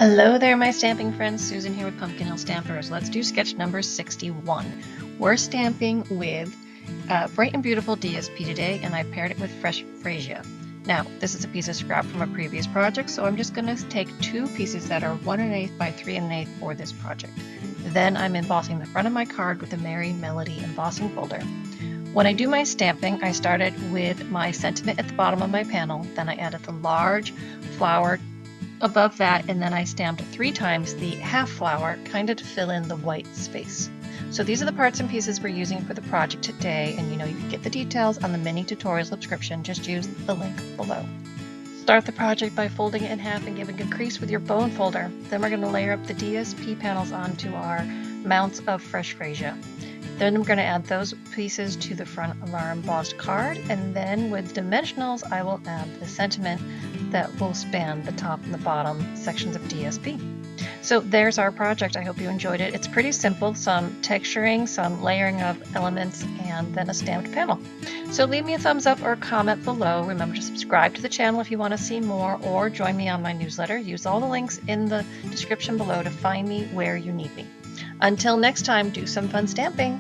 Hello there, my stamping friends. Susan here with Pumpkin Hill Stampers. Let's do sketch number 61. We're stamping with Bright and Beautiful DSP today, and I paired it with Fresh Freesia. Now, this is a piece of scrap from a previous project, so I'm just going to take two pieces that are 1 1/8 by 3 1/8 for this project. Then I'm embossing the front of my card with the Merry Melody embossing folder. When I do my stamping, I started with my sentiment at the bottom of my panel, then I added the large flower above that, and then I stamped 3 times the half flower, kind of to fill in the white space. So these are the parts and pieces we're using for the project today, and you can get the details on the mini tutorial subscription. Just use the link below. Start the project by folding it in half and giving a crease with your bone folder. Then we're going to layer up the DSP panels onto our mounts of Fresh Freesia. Then I'm going to add those pieces to the front of our embossed card, and then with dimensionals I will add the sentiment that will span the top and the bottom sections of DSP. So there's our project. I hope you enjoyed it. It's pretty simple, some texturing, some layering of elements, and then a stamped panel. So leave me a thumbs up or a comment below. Remember to subscribe to the channel if you want to see more, or join me on my newsletter. Use all the links in the description below to find me where you need me. Until next time, do some fun stamping!